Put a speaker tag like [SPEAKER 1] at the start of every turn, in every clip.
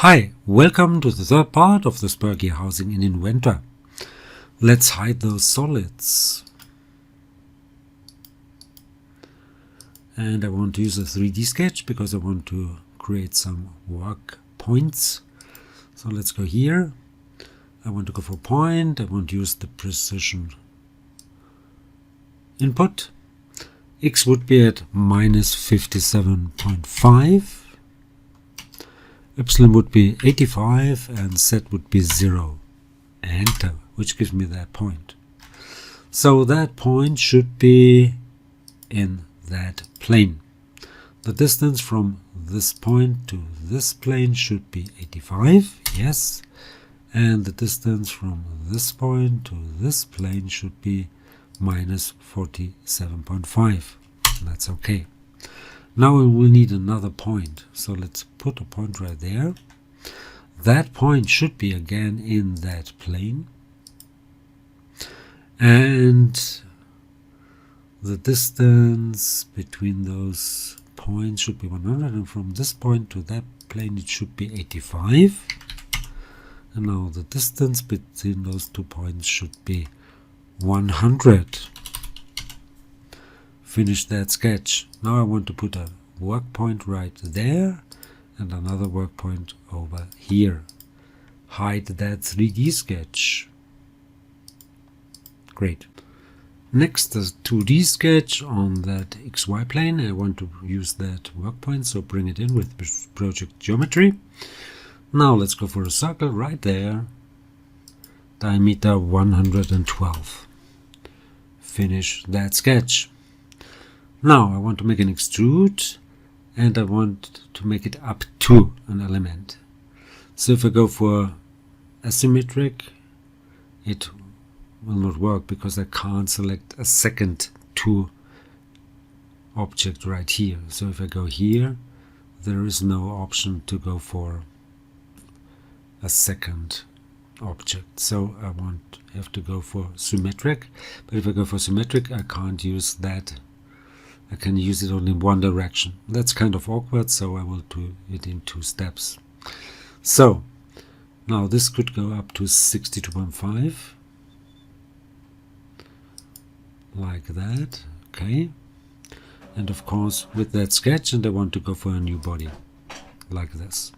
[SPEAKER 1] Hi, welcome to the third part of the Spur gear housing in Inventor. Let's hide those solids. And I want to use a 3D sketch because I want to create some work points. So let's go here. I want to go for point. I want to use the precision input. X would be at minus 57.5. Epsilon would be 85 and Z would be 0. Enter, which gives me that point. So that point should be in that plane. The distance from this point to this plane should be 85, yes. And the distance from this point to this plane should be minus 47.5. That's okay. Now we will need another point, so let's put a point right there. That point should be again in that plane, and the distance between those points should be 100, and from this point to that plane it should be 85. And now the distance between those 2 points should be 100. Finish that sketch. Now I want to put a work point right there and another work point over here. Hide that 3D sketch. Great. Next, the 2D sketch on that XY plane. I want to use that work point, so bring it in with project geometry. Now let's go for a circle right there. Diameter 112. Finish that sketch. Now I want to make an extrude and I want to make it up to an element. So if I go for asymmetric, it will not work because I can't select a second to object right here. So if I go here, there is no option to go for a second object. So I have to go for symmetric. But if I go for symmetric, I can't use that. I can use it only in one direction. That's kind of awkward, so I will do it in 2 steps. So now this could go up to 62.5, like that. Okay. And of course with that sketch, and I want to go for a new body like this.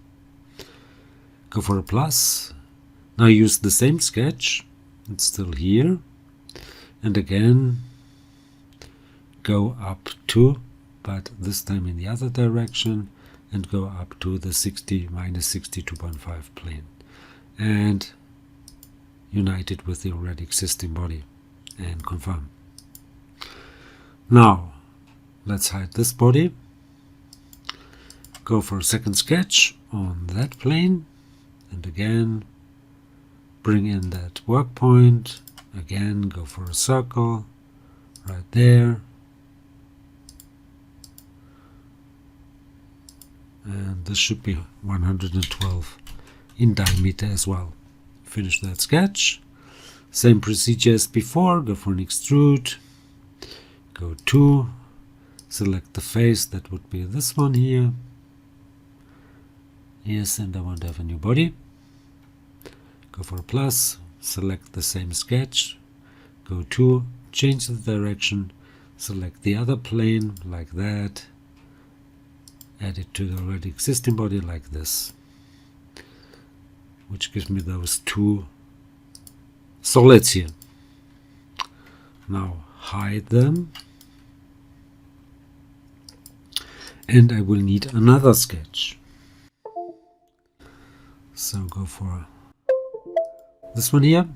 [SPEAKER 1] Go for a plus. Now use the same sketch. It's still here. And again go up to, but this time in the other direction, and go up to the minus 62.5 plane and unite it with the already existing body and confirm. Now let's hide this body. Go for a second sketch on that plane and again bring in that work point. Again go for a circle right there. And this should be 112 in diameter as well. Finish that sketch. Same procedure as before. Go for an extrude. Go to, select the face. That would be this one here. Yes, and I want to have a new body. Go for a plus. Select the same sketch. Go to, change the direction. Select the other plane like that. Add it to the already existing body like this, which gives me those 2 solids here. Now hide them, and I will need another sketch. So go for this one here,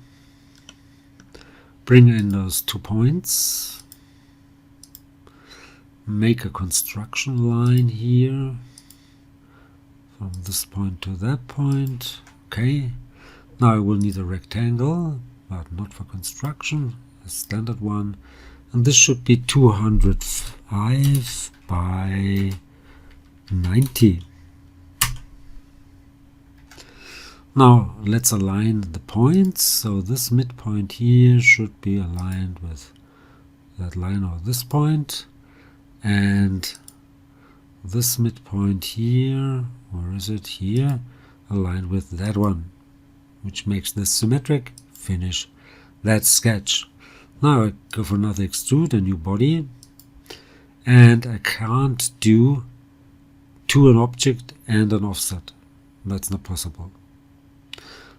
[SPEAKER 1] bring in those 2 points. Make a construction line here from this point to that point. Okay, now I will need a rectangle, but not for construction, a standard one, and this should be 205 by 90. Now let's align the points. So this midpoint here should be aligned with that line or this point. And this midpoint here, where is it? Here, aligned with that one, which makes this symmetric. Finish that sketch. Now I go for another extrude, a new body, and I can't do to an object and an offset. That's not possible.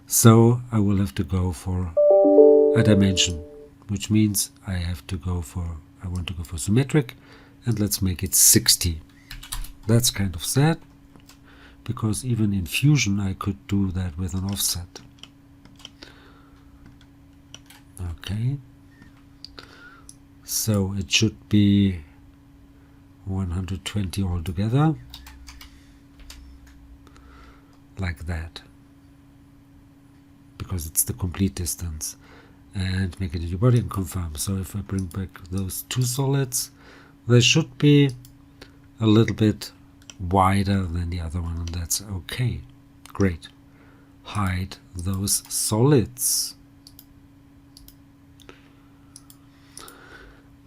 [SPEAKER 1] So I will have to go for a dimension, which means I want to go for symmetric, and let's make it 60. That's kind of sad, because even in Fusion I could do that with an offset. Okay, so it should be 120 altogether, like that, because it's the complete distance. And make it a new body and confirm. So if I bring back those two solids, they should be a little bit wider than the other one, and that's okay. Great. Hide those solids.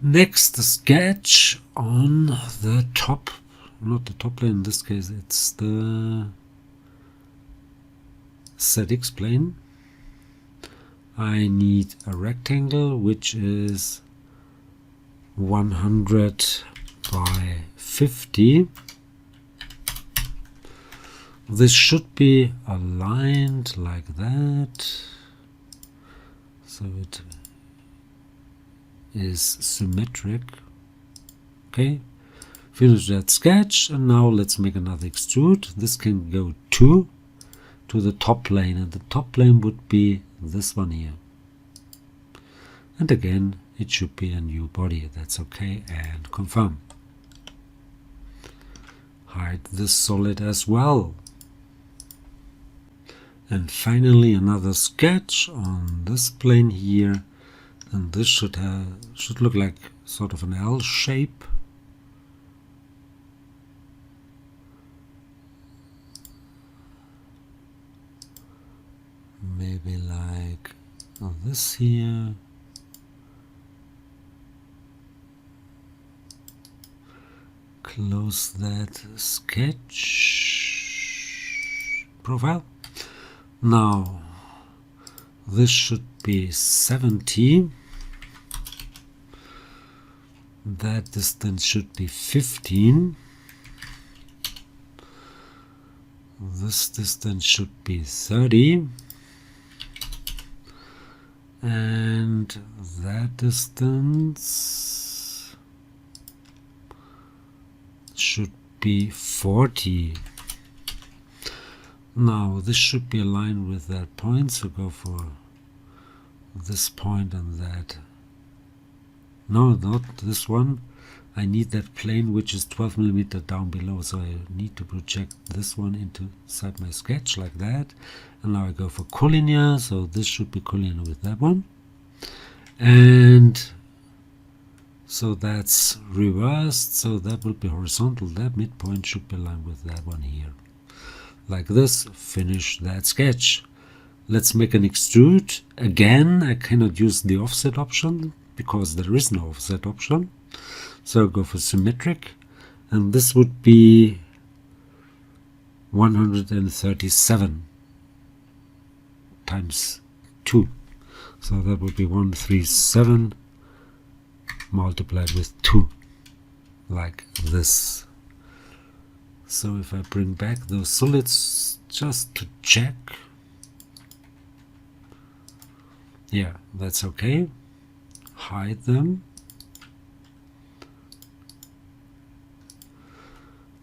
[SPEAKER 1] Next, the sketch on the top, not the top plane, in this case it's the ZX plane. I need a rectangle which is 100 by 50. This should be aligned like that, so it is symmetric. Okay, finish that sketch, and now let's make another extrude. This can go to the top plane, and the top plane would be this one here. And again, it should be a new body. That's okay, and confirm. Hide this solid as well. And finally another sketch on this plane here, and this should look like sort of an L shape. Maybe like this here. Close that sketch profile. Now this should be 70. That distance should be 15. This distance should be 30. And that distance should be 40. Now this should be aligned with that point, so go for this point and that. No, not this one. I need that plane which is 12 millimeter down below, so I need to project this one inside my sketch like that. And now I go for collinear, so this should be collinear with that one. And so that's reversed, so that will be horizontal. That midpoint should be aligned with that one here. Like this. Finish that sketch. Let's make an extrude. Again, I cannot use the offset option because there is no offset option. So go for symmetric, and this would be 137 times 2. So that would be 137 multiplied with 2, like this. So if I bring back those solids just to check, yeah, that's okay. Hide them.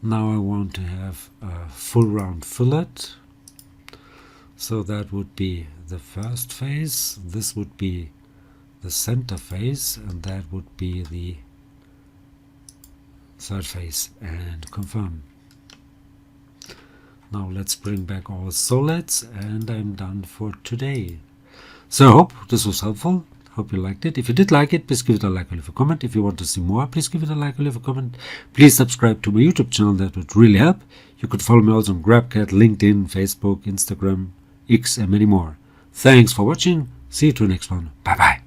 [SPEAKER 1] Now I want to have a full round fillet. So that would be the first face, this would be the center face, and that would be the third face, and confirm. Now let's bring back all solids, and I'm done for today. So I hope this was helpful. Hope you liked it. If you did like it, please give it a like or leave a comment. If you want to see more, please give it a like or leave a comment. Please subscribe to my YouTube channel. That would really help. You could follow me also on GrabCAD, LinkedIn, Facebook, Instagram, X, and many more. Thanks for watching. See you to the next one. Bye bye.